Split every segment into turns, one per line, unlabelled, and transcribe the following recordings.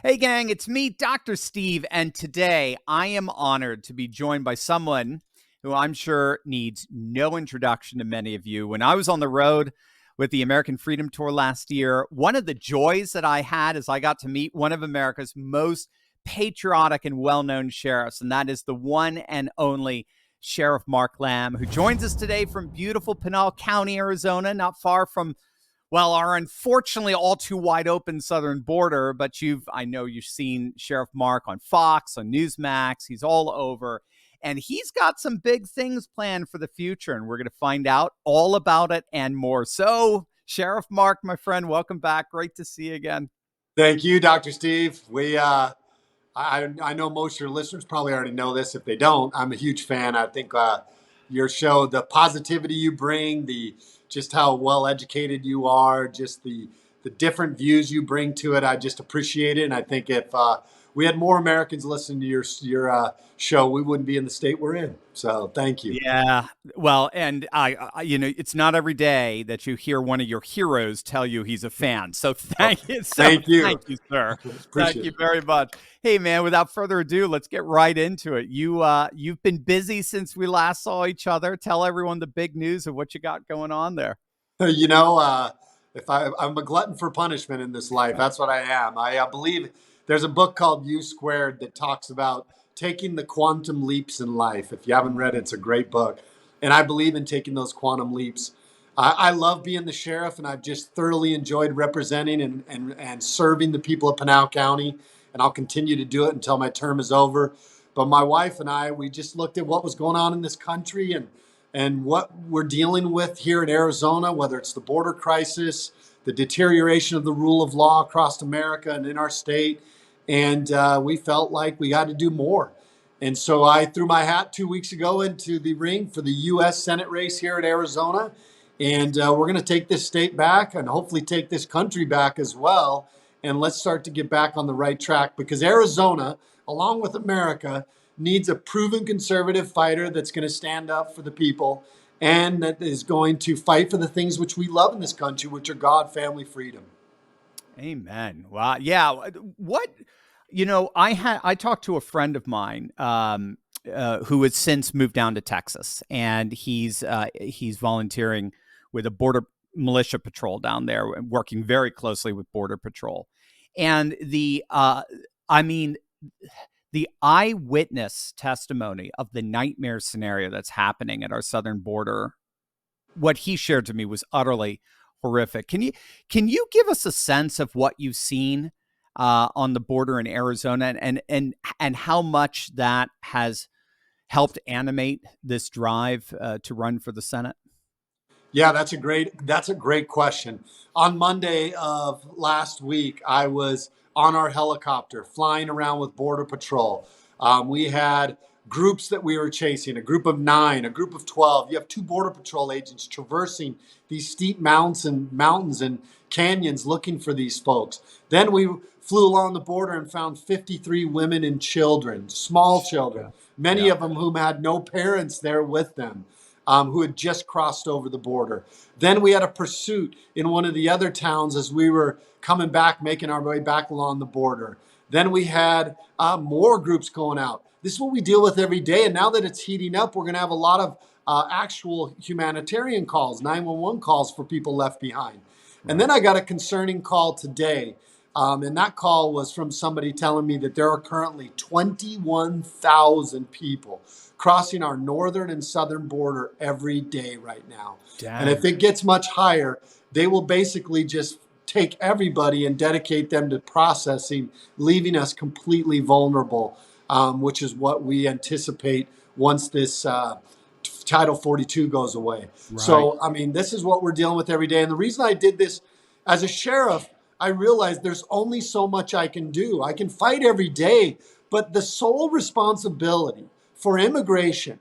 Hey, gang, it's me, Dr. Steve, and today I am honored to be joined by someone who I'm sure needs no introduction to many of you. When I was on the road with the American Freedom Tour last year, one of the joys that I had is I got to meet one of America's most patriotic and well known sheriffs, and that is the one and only Sheriff Mark Lamb, who joins us today from beautiful Pinal County, Arizona, not far from our unfortunately all too wide open southern border. But I know you've seen Sheriff Mark on Fox, on Newsmax. He's all over. And he's got some big things planned for the future. And we're going to find out all about it and more. So, Sheriff Mark, my friend, welcome back. Great to see you again.
Thank you, Dr. Steve. I know most of your listeners probably already know this. If they don't, I'm a huge fan. I think your show, the positivity you bring, the just how well educated you are, just the different views you bring to it, I just appreciate it. And I think if we had more Americans listening to your show, we wouldn't be in the state we're in. So thank you.
Yeah. Well, and it's not every day that you hear one of your heroes tell you he's a fan. So thank you.
Thank you.
Thank you, sir.
Appreciate
Thank you
it.
very much. Hey, man, without further ado, let's get right into it. You've been busy since we last saw each other. Tell everyone the big news of what you got going on there.
If I'm a glutton for punishment in this life, that's what I am. I believe there's a book called U Squared that talks about taking the quantum leaps in life. If you haven't read it, it's a great book. And I believe in taking those quantum leaps. I love being the sheriff, and I've just thoroughly enjoyed representing and serving the people of Pinal County. And I'll continue to do it until my term is over. But my wife and I, we just looked at what was going on in this country and what we're dealing with here in Arizona, whether it's the border crisis, the deterioration of the rule of law across America and in our state. And we felt like we got to do more. And so I threw my hat 2 weeks ago into the ring for the U.S. Senate race here in Arizona. And we're going to take this state back and hopefully take this country back as well. And let's start to get back on the right track, because Arizona, along with America, needs a proven conservative fighter that's going to stand up for the people and that is going to fight for the things which we love in this country, which are God, family, freedom.
Amen. Wow. Yeah. I talked to a friend of mine who has since moved down to Texas, and he's volunteering with a border militia patrol down there, working very closely with Border Patrol. And the eyewitness testimony of the nightmare scenario that's happening at our southern border, what he shared to me was utterly horrific. Can you give us a sense of what you've seen on the border in Arizona, and how much that has helped animate this drive to run for the Senate?
Yeah, that's a great question. On Monday of last week, I was on our helicopter flying around with Border Patrol. We had groups that we were chasing, a group of 9, a group of 12. You have 2 Border Patrol agents traversing these steep mountains and canyons looking for these folks. Then we flew along the border and found 53 women and children, small children, many
Yeah.
of them whom had no parents there with them. Who had just crossed over the border. Then we had a pursuit in one of the other towns as we were coming back, making our way back along the border. Then we had more groups going out. This is what we deal with every day. And now that it's heating up, we're going to have a lot of actual humanitarian calls, 911 calls for people left behind. And then I got a concerning call today. And that call was from somebody telling me that there are currently 21,000 people crossing our northern and southern border every day right now.
Dang.
And if it gets much higher, they will basically just take everybody and dedicate them to processing, leaving us completely vulnerable, which is what we anticipate once this Title 42 goes away.
Right.
So, I mean, this is what we're dealing with every day. And the reason I did this as a sheriff, I realized there's only so much I can do. I can fight every day, but the sole responsibility for immigration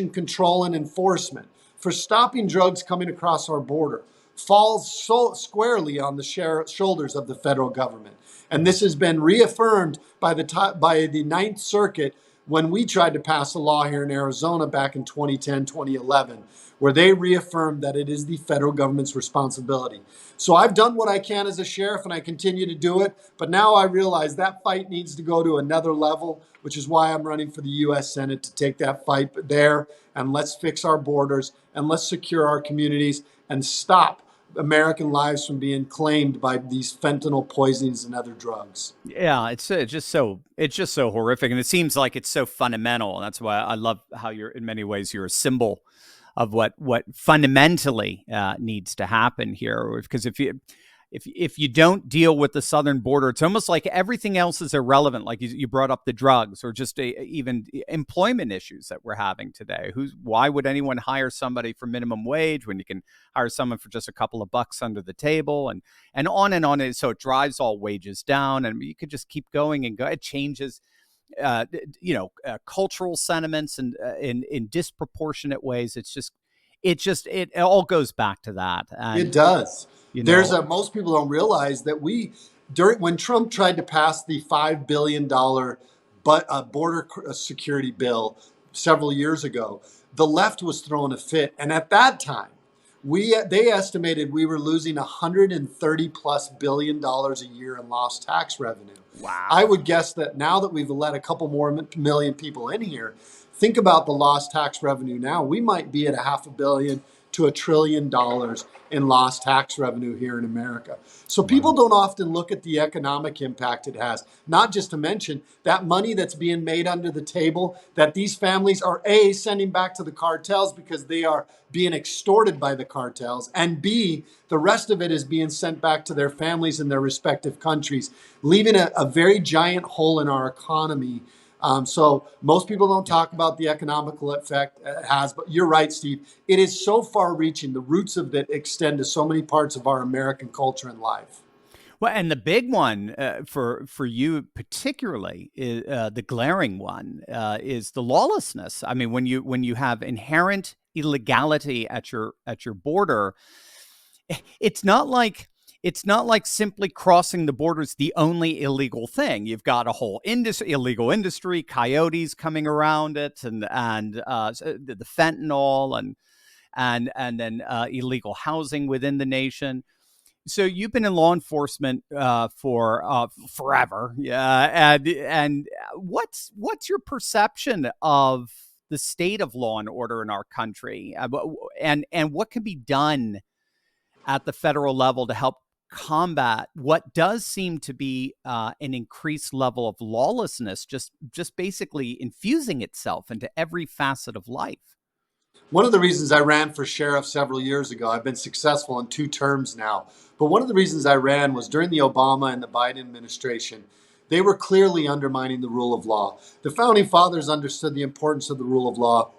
control and enforcement, for stopping drugs coming across our border, falls so squarely on the shoulders of the federal government. And this has been reaffirmed by the Ninth Circuit when we tried to pass a law here in Arizona back in 2010, 2011, where they reaffirmed that it is the federal government's responsibility. So I've done what I can as a sheriff, and I continue to do it. But now I realize that fight needs to go to another level, which is why I'm running for the U.S. Senate to take that fight there. And let's fix our borders, and let's secure our communities, and stop American lives from being claimed by these fentanyl poisonings and other drugs.
Yeah, it's just so horrific, and it seems like it's so fundamental. And that's why I love how you're, in many ways, you're a symbol of what fundamentally needs to happen here. Because if you don't deal with the southern border, it's almost like everything else is irrelevant. Like you brought up the drugs, or just even employment issues that we're having today. Why would anyone hire somebody for minimum wage when you can hire someone for just a couple of bucks under the table, and on and on. And so it drives all wages down, and you could just keep going and go. It changes cultural sentiments and in disproportionate ways. It all goes back to that. And
it does.
you
There's
know,
most people don't realize that when Trump tried to pass the $5 billion border security bill several years ago, the left was throwing a fit, and at that time, they estimated we were losing $130+ billion a year in lost tax revenue.
wow.
I would guess that now that we've let a couple more million people in here, think about the lost tax revenue now. We might be at $500 million to $1 trillion in lost tax revenue here in America. So people don't often look at the economic impact it has, not just to mention that money that's being made under the table that these families are A, sending back to the cartels because they are being extorted by the cartels, and B, the rest of it is being sent back to their families in their respective countries, leaving a very giant hole in our economy. So most people don't talk about the economical effect it has, but you're right, Steve. It is so far reaching. The roots of it extend to so many parts of our American culture and life.
Well, and the big one for you particularly, is, the glaring one, is the lawlessness. I mean, when you have inherent illegality at your border, it's not like simply crossing the border is the only illegal thing. You've got a whole illegal industry, coyotes coming around it, and the fentanyl, and then illegal housing within the nation. So you've been in law enforcement for forever, yeah. And what's your perception of the state of law and order in our country, and what can be done at the federal level to help combat what does seem to be an increased level of lawlessness, just basically infusing itself into every facet of life?
One of the reasons I ran for sheriff several years ago, I've been successful in 2 terms now, but one of the reasons I ran was during the Obama and the Biden administration. They were clearly undermining the rule of law. The founding fathers understood the importance of the rule of law.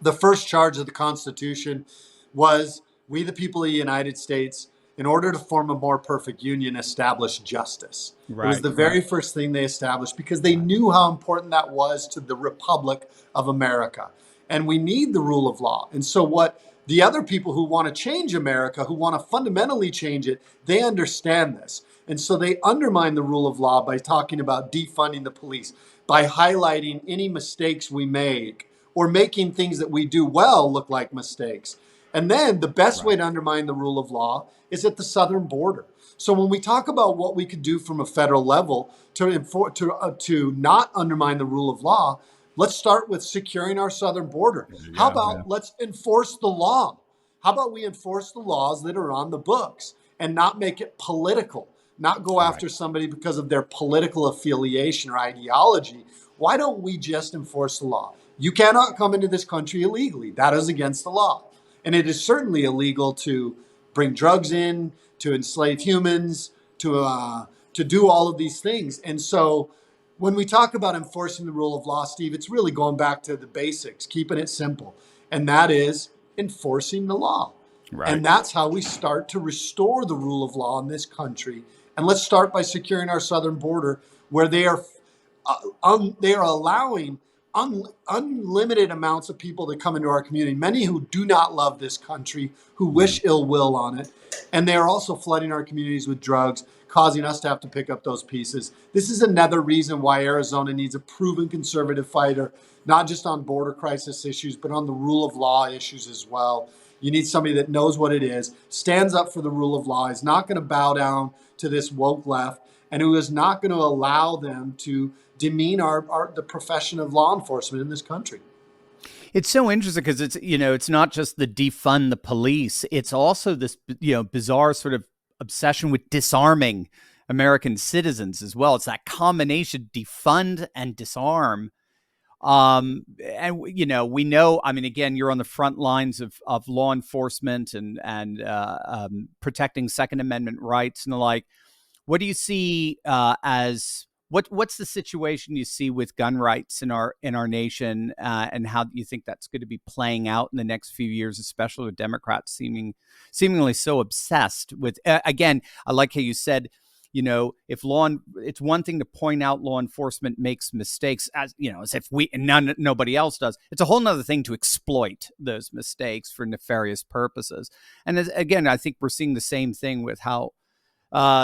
The first charge of the Constitution was, we the people of the United States, in order to form a more perfect union, establish justice. It was
Right,
the very first thing they established because they knew how important that was to the Republic of America. And we need the rule of law. And so what the other people who want to change America, who want to fundamentally change it, they understand this. And so they undermine the rule of law by talking about defunding the police, by highlighting any mistakes we make, or making things that we do well look like mistakes. And then the best way
right,
to undermine the rule of law is at the southern border. So when we talk about what we could do from a federal level to not undermine the rule of law, let's start with securing our southern border. How
yeah.
about let's enforce the law? How about we enforce the laws that are on the books and not make it political, not go
Right.
after somebody because of their political affiliation or ideology? Why don't we just enforce the law? You cannot come into this country illegally. That is against the law. And it is certainly illegal to bring drugs in, to enslave humans, to do all of these things. And so when we talk about enforcing the rule of law, Steve, it's really going back to the basics, keeping it simple. And that is enforcing the law.
Right.
And that's how we start to restore the rule of law in this country. And let's start by securing our southern border, where they are allowing unlimited amounts of people that come into our community, many who do not love this country, who
Mm.
wish ill will on it. And they are also flooding our communities with drugs, causing us to have to pick up those pieces. This is another reason why Arizona needs a proven conservative fighter, not just on border crisis issues, but on the rule of law issues as well. You need somebody that knows what it is, stands up for the rule of law, is not going to bow down to this woke left, and who is not going to allow them to demean the profession of law enforcement in this country.
It's so interesting because it's not just the defund the police. It's also this, bizarre sort of obsession with disarming American citizens as well. It's that combination, defund and disarm. And we know, I mean, again, you're on the front lines of law enforcement and protecting Second Amendment rights and the like. What do you see as what's the situation you see with gun rights in our nation, and how do you think that's going to be playing out in the next few years, especially with Democrats seemingly so obsessed with? Again, I like how you said, if it's one thing to point out law enforcement makes mistakes, as if nobody else does. It's a whole nother thing to exploit those mistakes for nefarious purposes. And again, I think we're seeing the same thing with how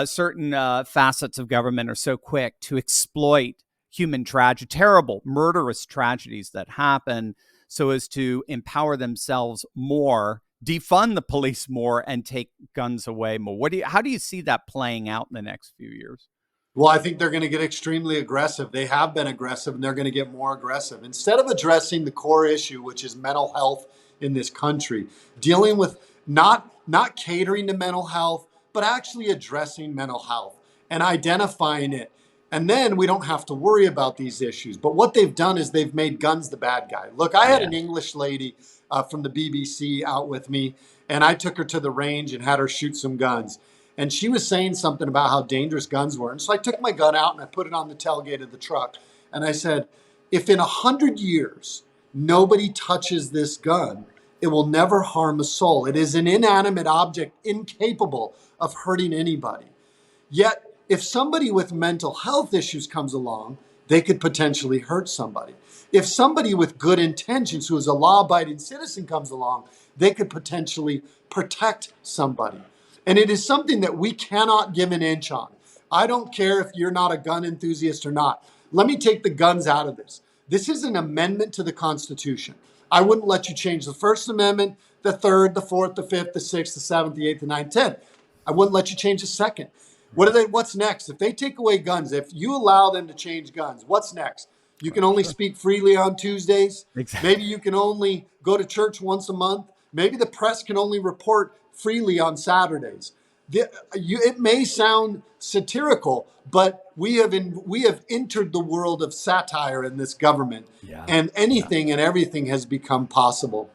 certain facets of government are so quick to exploit human tragedy, terrible, murderous tragedies that happen, so as to empower themselves more, defund the police more, and take guns away more. How do you see that playing out in the next few years?
Well, I think they're going to get extremely aggressive. They have been aggressive and they're going to get more aggressive. Instead of addressing the core issue, which is mental health in this country, dealing with not catering to mental health, but actually addressing mental health and identifying it. And then we don't have to worry about these issues. But what they've done is they've made guns the bad guy. Look, I had
Yeah.
an English lady from the BBC out with me, and I took her to the range and had her shoot some guns. And she was saying something about how dangerous guns were. And so I took my gun out and I put it on the tailgate of the truck. And I said, if in 100 years nobody touches this gun, it will never harm a soul. It is an inanimate object incapable of hurting anybody. Yet, if somebody with mental health issues comes along, they could potentially hurt somebody. If somebody with good intentions, who is a law abiding citizen, comes along, they could potentially protect somebody. And it is something that we cannot give an inch on. I don't care if you're not a gun enthusiast or not. Let me take the guns out of this. This is an amendment to the Constitution. I wouldn't let you change the First Amendment, the Third, the Fourth, the Fifth, the Sixth, the Seventh, the Eighth, the Ninth, 10th. I wouldn't let you change the Second. What's next? If they take away guns, if you allow them to change guns, what's next? You can only
Sure.
speak freely on Tuesdays.
Exactly.
Maybe you can only go to church once a month. Maybe the press can only report freely on Saturdays. It may sound satirical, but we have entered the world of satire in this government,
Yeah.
and
Yeah.
anything and everything has become possible.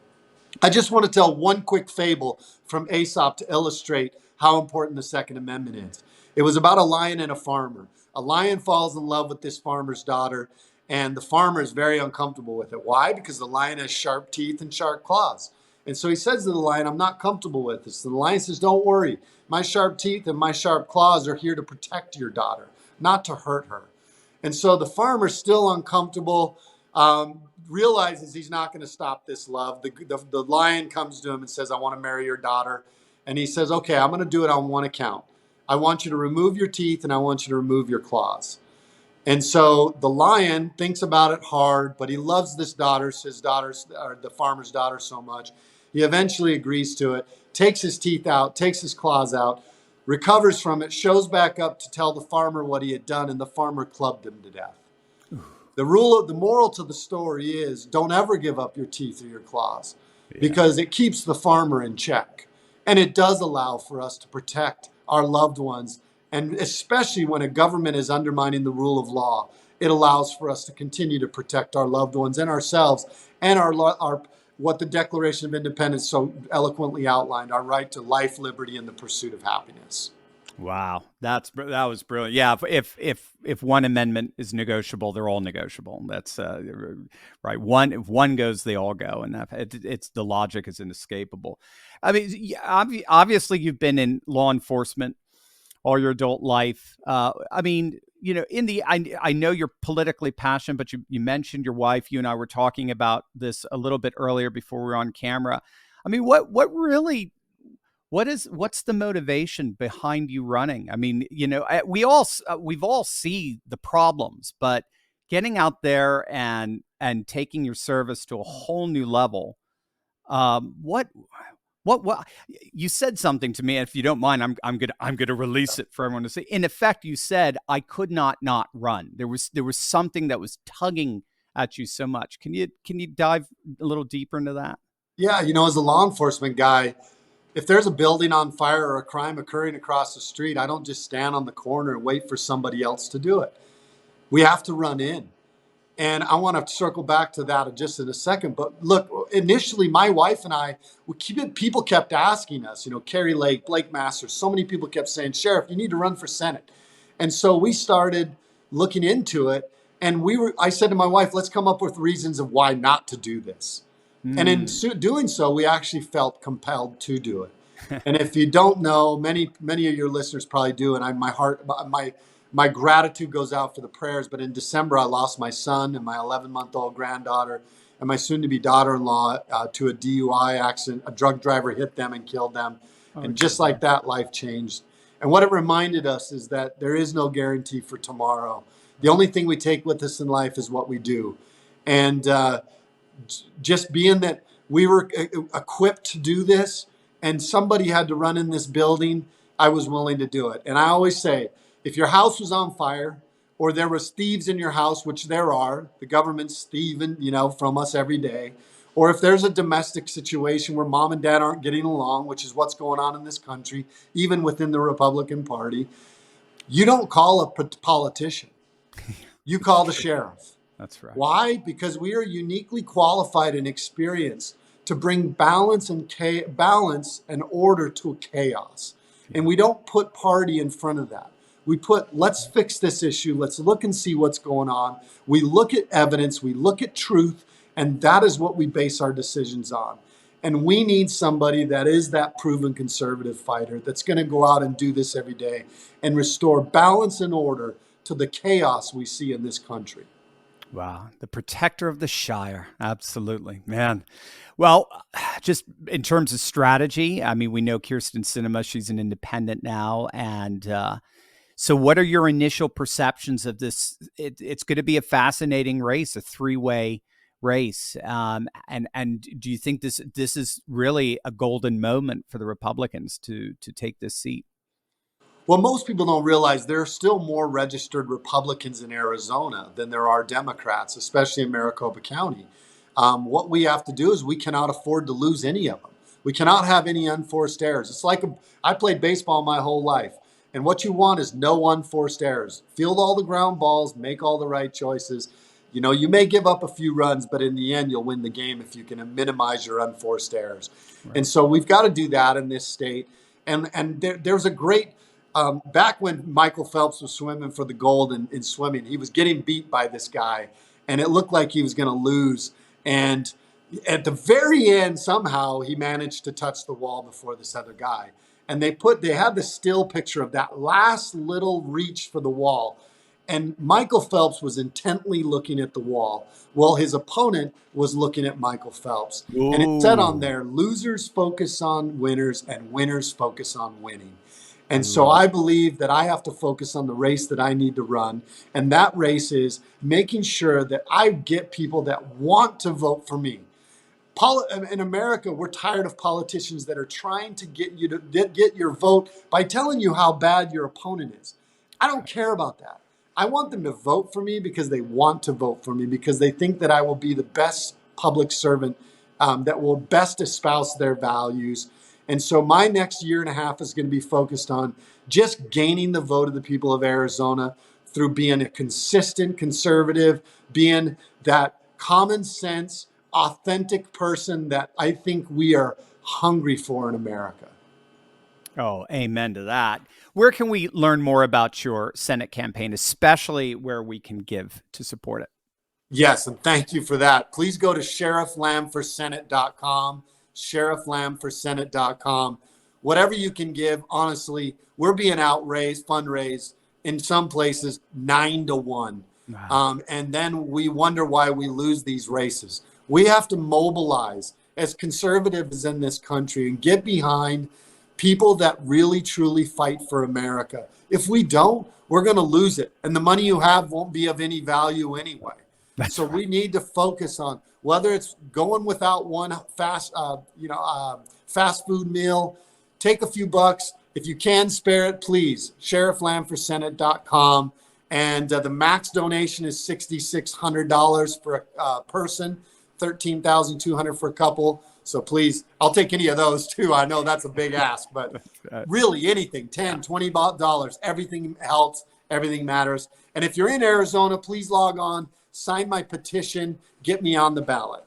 I just want to tell one quick fable from Aesop to illustrate how important the Second Amendment is. It was about a lion and a farmer. A lion falls in love with this farmer's daughter, and the farmer is very uncomfortable with it. Why? Because the lion has sharp teeth and sharp claws. And so he says to the lion, I'm not comfortable with this. And the lion says, don't worry. My sharp teeth and my sharp claws are here to protect your daughter, not to hurt her. And so the farmer's still uncomfortable, realizes he's not going to stop this love. The lion comes to him and says, I want to marry your daughter. And he says, okay, I'm going to do it on one account. I want you to remove your teeth and I want you to remove your claws. And so the lion thinks about it hard, but he loves this daughter, the farmer's daughter, so much. He eventually agrees to it, takes his teeth out, takes his claws out, recovers from it, shows back up to tell the farmer what he had done, and the farmer clubbed him to death. The moral to the story is don't ever give up your teeth or your claws, because it keeps the farmer in check. And it does allow for us to protect our loved ones. And especially when a government is undermining the rule of law, it allows for us to continue to protect our loved ones and ourselves and our what the Declaration of Independence so eloquently outlined, our right to life, liberty, and the pursuit of happiness.
Wow, that was brilliant. Yeah, if one amendment is negotiable, they're all negotiable. That's right. If one goes, they all go, and it's the logic is inescapable. I mean, obviously, you've been in law enforcement all your adult life. I mean, I know you're politically passionate, but you mentioned your wife. You and I were talking about this a little bit earlier before we were on camera. I mean, what's the motivation behind you running? I mean, we've all see the problems, but getting out there and taking your service to a whole new level. What you said something to me, and if you don't mind, I'm gonna release it for everyone to see. In effect, you said I could not run. There was something that was tugging at you so much. Can you dive a little deeper into that?
Yeah, as a law enforcement guy, if there's a building on fire or a crime occurring across the street, I don't just stand on the corner and wait for somebody else to do it. We have to run in. And I want to circle back to that just in a second. But look, initially, my wife and I, people kept asking us, Carrie Lake, Blake Masters, so many people kept saying, Sheriff, you need to run for Senate. And so we started looking into it. And I said to my wife, let's come up with reasons of why not to do this. And in doing so, we actually felt compelled to do it. And if you don't know, many of your listeners probably do. And my gratitude goes out for the prayers. But in December, I lost my son and my 11-month-old granddaughter and my soon-to-be daughter-in-law to a DUI accident. A drug driver hit them and killed them. And just like that, life changed. And what it reminded us is that there is no guarantee for tomorrow. The only thing we take with us in life is what we do. And just being that we were equipped to do this and somebody had to run in this building, I was willing to do it. And I always say, if your house was on fire or there was thieves in your house, which there are, the government's thieving, from us every day, or if there's a domestic situation where mom and dad aren't getting along, which is what's going on in this country, even within the Republican Party, you don't call a politician. You call the sheriff.
That's right.
Why? Because we are uniquely qualified and experienced to bring balance and order to chaos. And we don't put party in front of that. We put, let's fix this issue. Let's look and see what's going on. We look at evidence. We look at truth. And that is what we base our decisions on. And we need somebody that is that proven conservative fighter that's going to go out and do this every day and restore balance and order to the chaos we see in this country.
Wow. The protector of the Shire. Absolutely, man. Well, just in terms of strategy, I mean, we know Kirsten Sinema, she's an independent now. And so what are your initial perceptions of this? It's going to be a fascinating race, a three-way race. And do you think this is really a golden moment for the Republicans to take this seat?
Well, most people don't realize there are still more registered Republicans in Arizona than there are Democrats, especially in Maricopa County. What we have to do is we cannot afford to lose any of them. We cannot have any unforced errors. It's like I played baseball my whole life. And what you want is no unforced errors. Field all the ground balls, make all the right choices. You may give up a few runs, but in the end, you'll win the game if you can minimize your unforced errors. Right. And so we've got to do that in this state. And there's a great... back when Michael Phelps was swimming for the gold in swimming, he was getting beat by this guy, and it looked like he was going to lose. And at the very end, somehow he managed to touch the wall before this other guy. And they had the still picture of that last little reach for the wall. And Michael Phelps was intently looking at the wall. Well, his opponent was looking at Michael Phelps. Ooh. And it said on there, losers focus on winners and winners focus on winning. And so I believe that I have to focus on the race that I need to run. And that race is making sure that I get people that want to vote for me. In America, we're tired of politicians that are trying to get you to get your vote by telling you how bad your opponent is. I don't care about that. I want them to vote for me because they want to vote for me, because they think that I will be the best public servant that will best espouse their values. And so my next year and a half is going to be focused on just gaining the vote of the people of Arizona through being a consistent conservative, being that common sense, authentic person that I think we are hungry for in America.
Oh, amen to that. Where can we learn more about your Senate campaign, especially where we can give to support it?
Yes, and thank you for that. Please go to sherifflambforsenate.com. sherifflambforsenate.com. Whatever you can give, honestly, we're being fundraised in some places 9-1.
Wow.
And then we wonder why we lose these races. We have to mobilize as conservatives in this country and get behind people that really truly fight for America. If we don't, we're going to lose it, and the money you have won't be of any value anyway.
That's
So
right.
we need to focus on whether it's going without one fast food meal. Take a few bucks if you can spare it. Please, sherifflambforsenate.com, and the max donation is $6,600 for a person, $13,200 for a couple. So please, I'll take any of those too. I know that's a big ask, but really anything, $10, $20, everything helps, everything matters. And if you're in Arizona, please log on, sign my petition, get me on the ballot.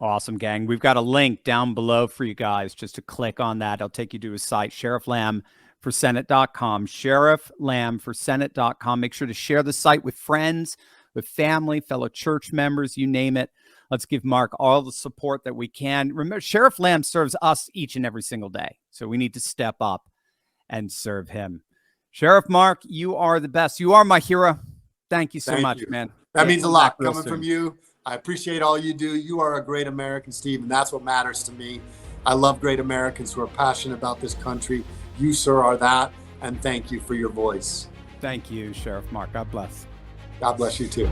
Awesome, gang. We've got a link down below for you guys just to click on that. I'll take you to his site, sherifflambforsenate.com, sherifflambforsenate.com. Make sure to share the site with friends, with family, fellow church members, you name it. Let's give Mark all the support that we can. Remember, Sheriff Lamb serves us each and every single day, so we need to step up and serve him. Sheriff Mark, you are the best. You are my hero. Thank you so much, man.
That means a lot
Come back
coming from you. I appreciate all you do. You are a great American, Steve, and that's what matters to me. I love great Americans who are passionate about this country. You, sir, are that, and thank you for your voice.
Thank you, Sheriff Mark. God bless.
God bless you, too.